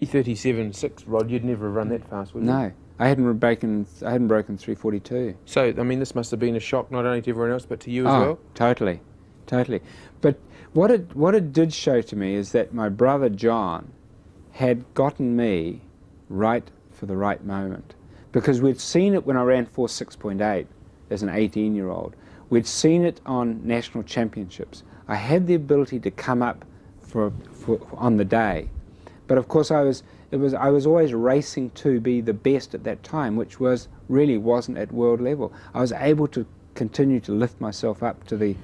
37.6, Rod. You'd never have run that fast, would you? No, I hadn't broken 3:42. So, I mean, this must have been a shock not only to everyone else, but to you as well? Totally, totally. But what it did show to me is that my brother John had gotten me right for the right moment. Because we'd seen it when I ran 4:6.8 as an 18-year-old. We'd seen it on national championships. I had the ability to come up on the day. But of course I was always racing to be the best at that time, which really wasn't at world level. I was able to continue to lift myself up to the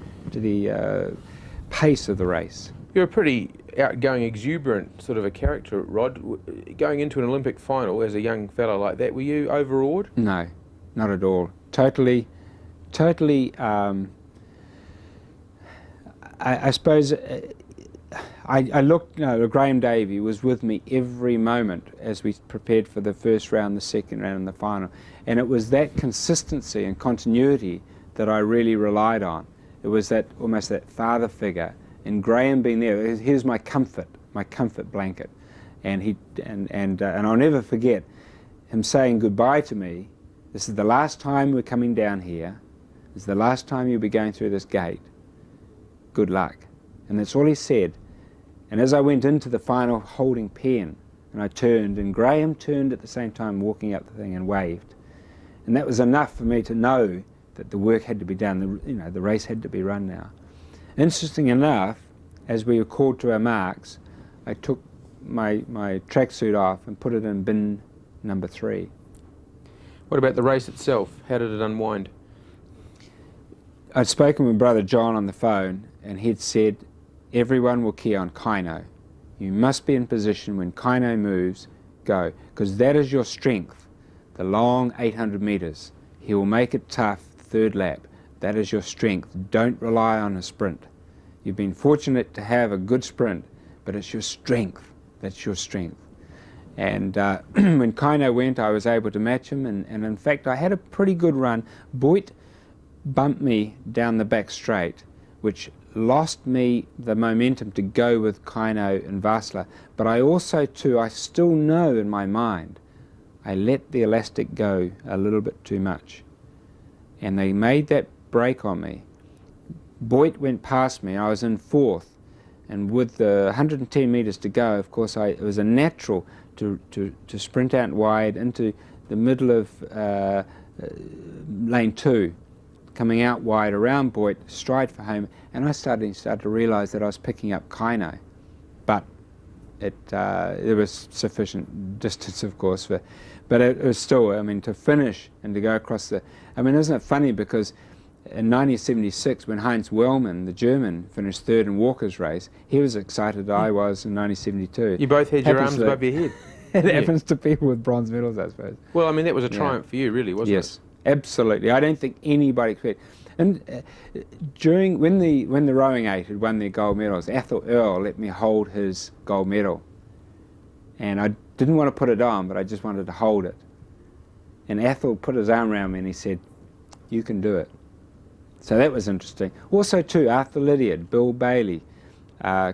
pace of the race. You're a pretty outgoing, exuberant sort of a character, Rod. Going into an Olympic final as a young fellow like that, were you overawed? No, not at all. Totally. I suppose I looked. Graham Davey was with me every moment as we prepared for the first round, the second round, and the final. And it was that consistency and continuity that I really relied on. It was almost that father figure. And Graham being there, here's my comfort blanket, and I'll never forget him saying goodbye to me. This is the last time we're coming down here. This is the last time you'll be going through this gate. Good luck. And that's all he said. And as I went into the final holding pen, and I turned, and Graham turned at the same time, walking up the thing, and waved. And that was enough for me to know that the work had to be done. The race had to be run now. Interesting enough, as we were called to our marks, I took my tracksuit off and put it in bin number 3. What about the race itself? How did it unwind? I'd spoken with Brother John on the phone, and he'd said, everyone will key on Kaino. You must be in position when Kaino moves, go, because that is your strength, the long 800 metres. He will make it tough, third lap. That is your strength. Don't rely on a sprint. You've been fortunate to have a good sprint, but it's your strength. That's your strength. And when Kaino went, I was able to match him, and in fact I had a pretty good run. Boyd bumped me down the back straight, which lost me the momentum to go with Kaino and Vasla. But I also too, I still know in my mind, I let the elastic go a little bit too much. And they made that break on me. Boyd went past me, I was in 4th, and with the 110 metres to go, of course it was a natural to sprint out wide into the middle of lane 2, coming out wide around Boyd, stride for home, and I started to realise that I was picking up Kaino. But there was sufficient distance, of course, but it was still, I mean, to finish and to go across isn't it funny, because in 1976, when Heinz Wellman, the German, finished 3rd in Walker's race, he was excited as I was in 1972. You both had your arms above your head. It happens to people with bronze medals, I suppose. Well, I mean, that was a triumph for you, really, wasn't it? Yes, absolutely. I don't think anybody expected. And when the rowing 8 had won their gold medals, Athol Earl let me hold his gold medal. And I didn't want to put it on, but I just wanted to hold it. And Athol put his arm around me and he said, "You can do it." So that was interesting. Also too, Arthur Lydiard, Bill Bailey,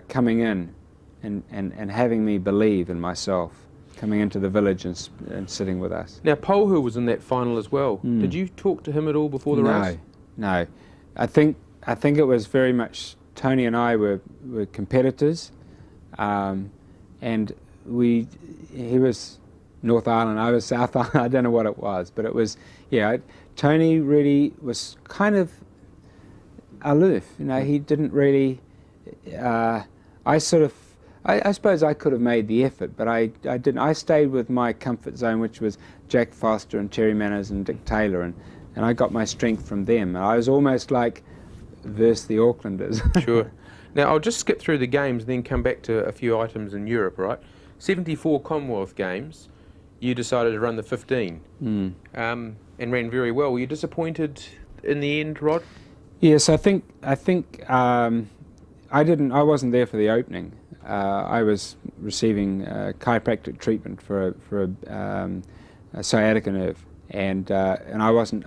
coming in and having me believe in myself, coming into the village and sitting with us. Now, Polhu was in that final as well. Did you talk to him at all before the race? No. I think it was very much, Tony and I were competitors, and he was North Island, I was South Island, I don't know what it was, but it was, Tony really was kind of aloof, he didn't really, I suppose I could have made the effort, but I didn't. I stayed with my comfort zone, which was Jack Foster and Terry Manners and Dick Taylor, and I got my strength from them. I was almost like versus the Aucklanders. Sure. Now, I'll just skip through the games and then come back to a few items in Europe, right? 74 Commonwealth Games, you decided to run the 15 and ran very well. Were you disappointed in the end, Rod? Yes, I think I wasn't there for the opening. I was receiving chiropractic treatment for a sciatica nerve, and I wasn't.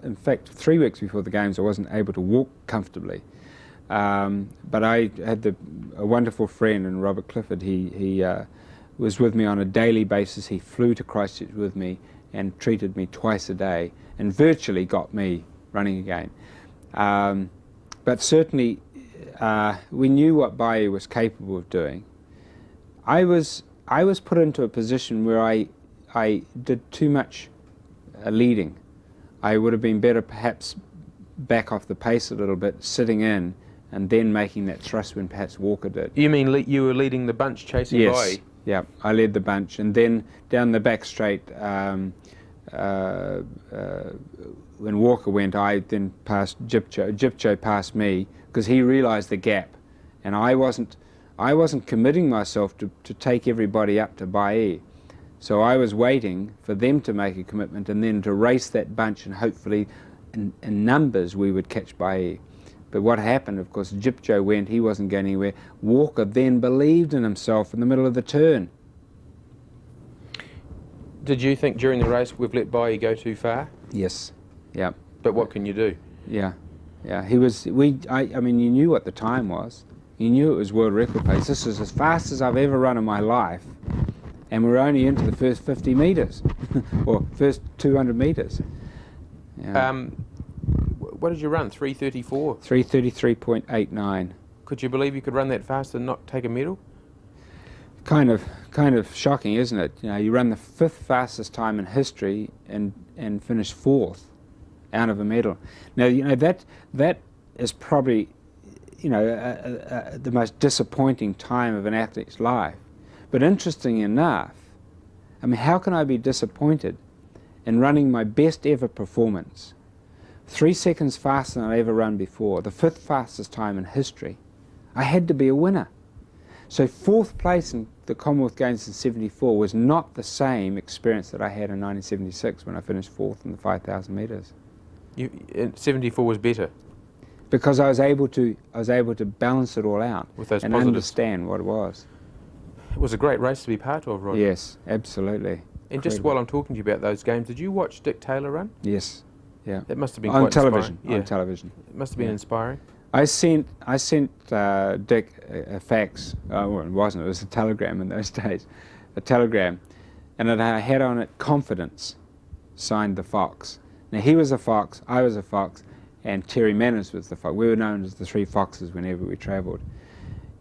In fact, 3 weeks before the games, I wasn't able to walk comfortably. But I had a wonderful friend in Robert Clifford. He was with me on a daily basis. He flew to Christchurch with me and treated me twice a day and virtually got me running again. But certainly we knew what Baye was capable of doing. I was put into a position where I did too much leading. I would have been better perhaps back off the pace a little bit, sitting in, and then making that thrust when perhaps Walker did. You mean you were leading the bunch chasing Yes. Baye? Yeah, I led the bunch, and then down the back straight, when Walker went, I then passed Jipcho. Jipcho passed me because he realised the gap, and I wasn't committing myself to take everybody up to Baye. So I was waiting for them to make a commitment and then to race that bunch, and hopefully in numbers we would catch Baye. But what happened, of course, Jipcho went, he wasn't going anywhere. Walker then believed in himself in the middle of the turn. Did you think during the race we've let Baye go too far? Yes, yeah. But what can you do? Yeah, yeah. He was, I mean, you knew what the time was. You knew it was world record pace. This is as fast as I've ever run in my life. And we're only into the first 50 metres, or first 200 metres. Yeah. What did you run, 3:34? 3:33.89. Could you believe you could run that fast and not take a medal? Kind of shocking, isn't it? You know, you run the 5th fastest time in history and finish 4th out of a medal. Now, you know, that is probably, you know, the most disappointing time of an athlete's life. But interesting enough, I mean, how can I be disappointed in running my best ever performance, 3 seconds faster than I've ever run before, the 5th fastest time in history? I had to be a winner. So 4th place in the Commonwealth Games in '74 was not the same experience that I had in 1976 when I finished 4th in the 5,000 metres. 74 was better? Because I was able to balance it all out With those and positives. understand what it was. It was a great race to be part of, Rod. Yes, absolutely. And just Incredible. while I'm talking to you about those games, did you watch Dick Taylor run? Yes, yeah. That must have been On quite television. inspiring. On television. It must have been Yeah. inspiring. I sent Dick a fax. Well, it wasn't. It was a telegram in those days, a telegram, and I had on it "Confidence," signed the Fox. Now he was a fox, I was a fox, and Terry Manners was the fox. We were known as the 3 foxes whenever we travelled,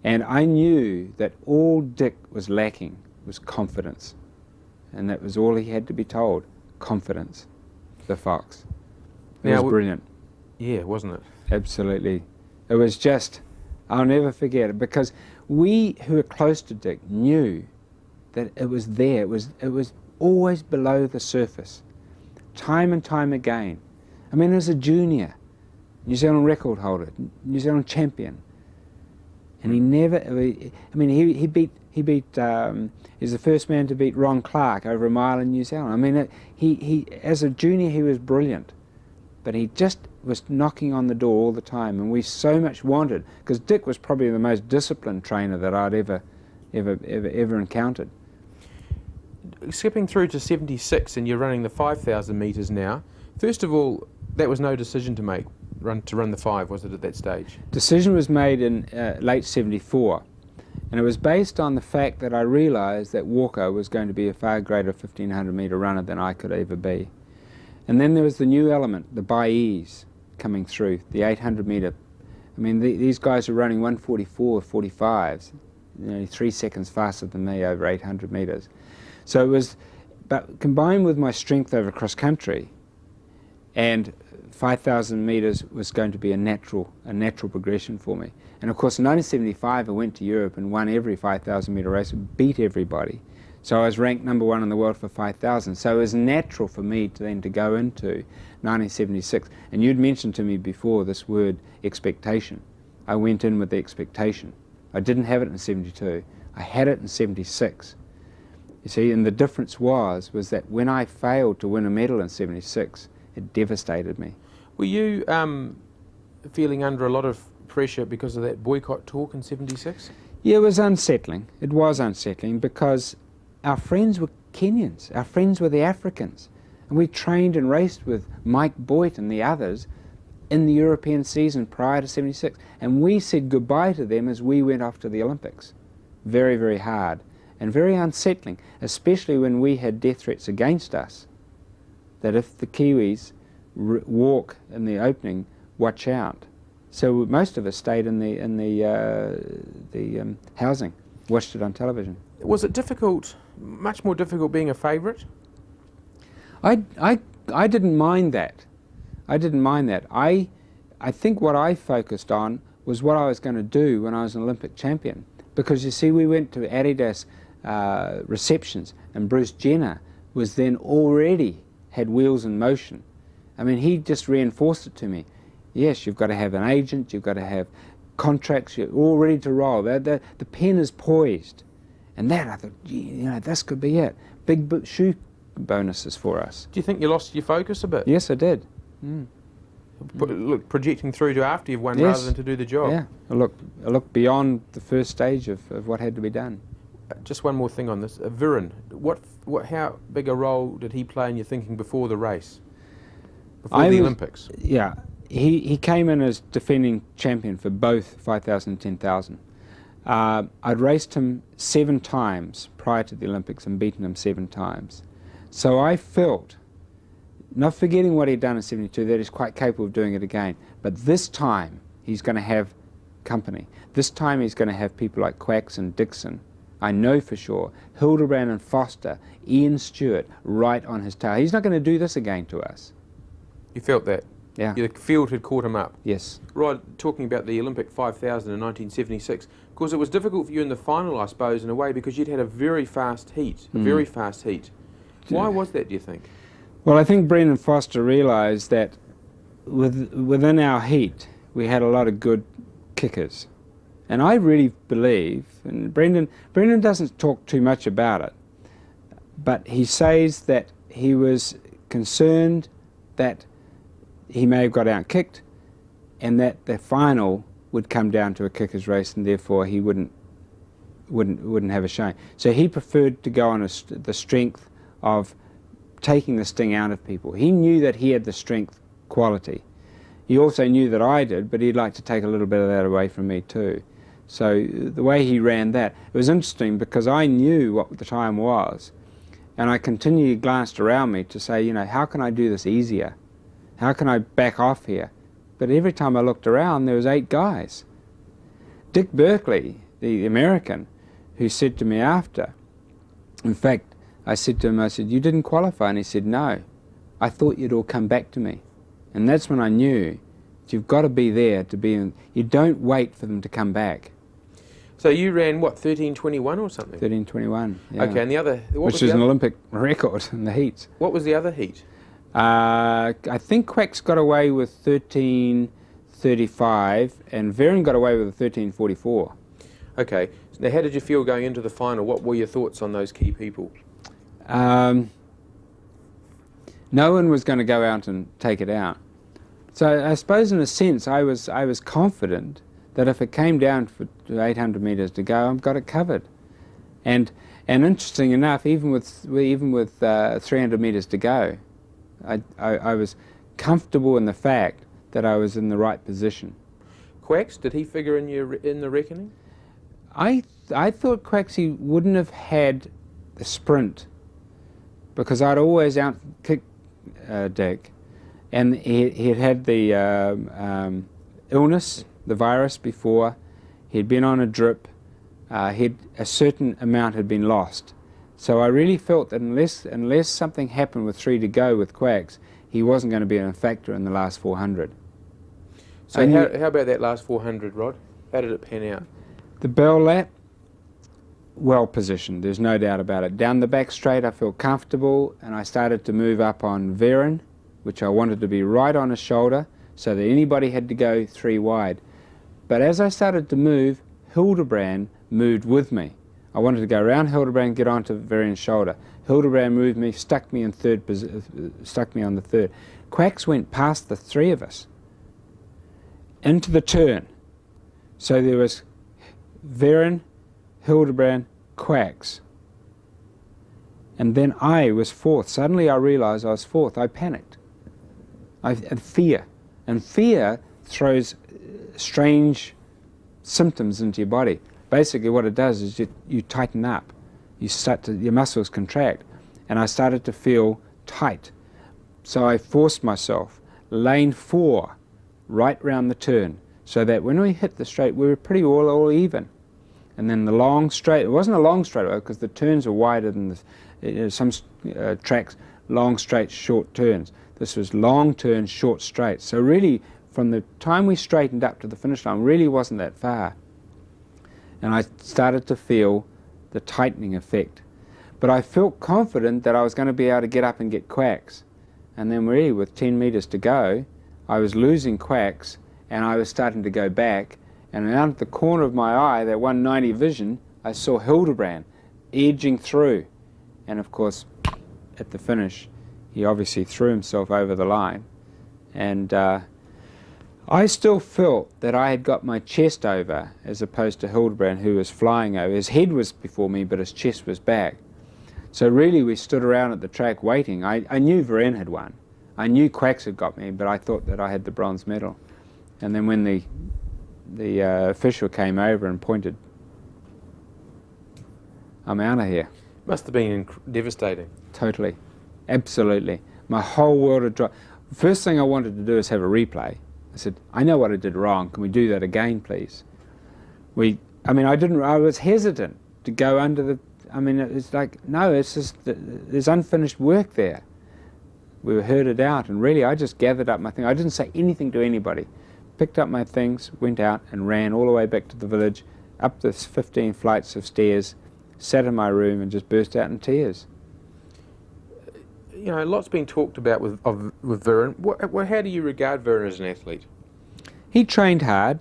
and I knew that all Dick was lacking was confidence, and that was all he had to be told: confidence. The fox. It Now, was brilliant. Yeah, wasn't it? Absolutely. It was just, I'll never forget it, because we who were close to Dick knew that it was there. It was always below the surface, time and time again. I mean, as a junior, New Zealand record holder, New Zealand champion, and he never. I mean, he beat. He's the first man to beat Ron Clark over a mile in New Zealand. I mean, he as a junior he was brilliant, but he just was knocking on the door all the time, and we so much wanted, because Dick was probably the most disciplined trainer that I'd ever encountered. Skipping through to 76, and you're running the 5,000 metres now. First of all, that was no decision to make, to run the 5, was it, at that stage? Decision was made in late '74, and it was based on the fact that I realised that Walker was going to be a far greater 1,500 metre runner than I could ever be. And then there was the new element, the Baye's coming through, the 800 metre. I mean, these guys are running 1:44, 45s, you know, 3 seconds faster than me over 800 metres. So it was, but combined with my strength over cross country, and 5,000 metres was going to be a natural progression for me. And of course in 1975 I went to Europe and won every 5,000 metre race, beat everybody. So I was ranked #1 in the world for 5,000. So it was natural for me to go into 1976. And you'd mentioned to me before this word expectation. I went in with the expectation. I didn't have it in '72. I had it in '76. You see, and the difference was that when I failed to win a medal in '76, it devastated me. Were you feeling under a lot of pressure because of that boycott talk in '76? Yeah, it was unsettling. It was unsettling because our friends were Kenyans. Our friends were the Africans. And we trained and raced with Mike Boyd and the others in the European season prior to '76. And we said goodbye to them as we went off to the Olympics. Very, very hard. and very unsettling, especially when we had death threats against us, that if the Kiwis walk in the opening, watch out. So most of us stayed in the housing, watched it on television. Was it difficult, much more difficult being a favourite? I didn't mind that. I didn't mind that. I think what I focused on was what I was going to do when I was an Olympic champion. Because you see, we went to Adidas receptions, and Bruce Jenner was then already had wheels in motion. I mean, he just reinforced it to me. Yes, you've got to have an agent, you've got to have contracts, you're all ready to roll. The pen is poised. And that, I thought, you know, this could be it. Big shoe bonuses for us. Do you think you lost your focus a bit? Yes, I did. Mm. Look, projecting through to after you've won, Yes. rather than to do the job. Yeah, I looked beyond the first stage of what had to be done. Just one more thing on this. Viren, how big a role did he play in your thinking before the race? Before the Olympics? Yeah, he came in as defending champion for both 5,000 and 10,000. I'd raced him 7 times prior to the Olympics and beaten him 7 times. So I felt, not forgetting what he'd done in 72, that he's quite capable of doing it again. But this time, he's going to have company. This time he's going to have people like Quacks and Dixon. I know for sure. Hildebrand and Foster, Ian Stewart, right on his tail. He's not going to do this again to us. You felt that? Yeah. The field had caught him up? Yes. Rod, talking about the Olympic 5,000 in 1976, of course it was difficult for you in the final, I suppose, in a way, because you'd had a very fast heat, Why was that, do you think? Well, I think Brendan Foster realised that within our heat, we had a lot of good kickers. And I really believe, and Brendan doesn't talk too much about it, but he says that he was concerned that he may have got out-kicked, and that the final would come down to a kicker's race, and therefore he wouldn't have a shame. So he preferred to go on the strength of taking the sting out of people. He knew that he had the strength quality. He also knew that I did, but he'd like to take a little bit of that away from me too. So the way he ran that, it was interesting because I knew what the time was, and I continually glanced around me to say, you know, how can I do this easier? How can I back off here? But every time I looked around, there was 8 guys. Dick Berkeley, the American, who said to me after, in fact, I said to him, I said, you didn't qualify? And he said, no. I thought you'd all come back to me. And that's when I knew that you've got to be there to be in. You don't wait for them to come back. So you ran, what, 13:21 or something? 13:21, yeah. Okay, and the other... Which is an Olympic record in the heats. What was the other heat? I think Quacks got away with 13:35 and Viren got away with 13:44. Okay, now how did you feel going into the final? What were your thoughts on those key people? No one was going to go out and take it out. So I suppose in a sense I was confident that if it came down to 800 metres to go, I've got it covered. And interesting enough, even with 300 metres to go, I was comfortable in the fact that I was in the right position. Quacks, did he figure in the reckoning? I thought Quacksy wouldn't have had the sprint because I'd always out-kicked Dick, and he had had the illness, the virus before. He'd been on a drip. A certain amount had been lost. So I really felt that unless something happened with 3 to go with Quacks, he wasn't going to be a factor in the last 400. So how about that last 400, Rod? How did it pan out? The bell lap, well positioned, there's no doubt about it. Down the back straight I felt comfortable, and I started to move up on Viren, which I wanted to be right on his shoulder so that anybody had to go 3 wide. But as I started to move, Hildebrand moved with me. I wanted to go around Hildebrand, get onto Viren's shoulder. Hildebrand moved me, stuck me on the third. Quacks went past the 3 of us into the turn. So there was Viren, Hildebrand, Quacks. And then I was 4th. Suddenly I realised I was 4th. I panicked. I had fear. And fear throws strange symptoms into your body. Basically what it does is you tighten up. your muscles contract, and I started to feel tight. So I forced myself, lane 4, right round the turn, so that when we hit the straight, we were pretty all even. And then the long straight, it wasn't a long straightaway because the turns are wider than some tracks, long straight, short turns. This was long turns, short straights. So really, from the time we straightened up to the finish line, really wasn't that far. And I started to feel the tightening effect. But I felt confident that I was going to be able to get up and get quacks. And then really, with 10 metres to go, I was losing quacks, and I was starting to go back. And out of the corner of my eye, that 190 vision, I saw Hildebrand edging through. And of course, at the finish, he obviously threw himself over the line. And I still felt that I had got my chest over, as opposed to Hildebrand, who was flying over. His head was before me, but his chest was back. So really, we stood around at the track waiting. I knew Vereen had won. I knew Quacks had got me, but I thought that I had the bronze medal. And then when the official came over and pointed, I'm out of here. Must have been devastating. Totally. Absolutely. My whole world had dropped. First thing I wanted to do is have a replay. I said, I know what I did wrong. Can we do that again, please? I was hesitant to go under the, it's like, no, it's just, there's unfinished work there. We were herded out, and really I just gathered up my things. I didn't say anything to anybody. Picked up my things, went out and ran all the way back to the village, up the 15 flights of stairs, sat in my room and just burst out in tears. You know, a lot's been talked about with Vereen. How do you regard Vereen as an athlete? He trained hard.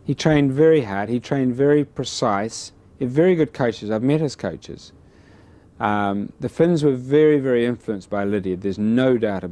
He trained very hard. He trained very precise. He had very good coaches. I've met his coaches. The Finns were very, very influenced by Lydia. There's no doubt about it.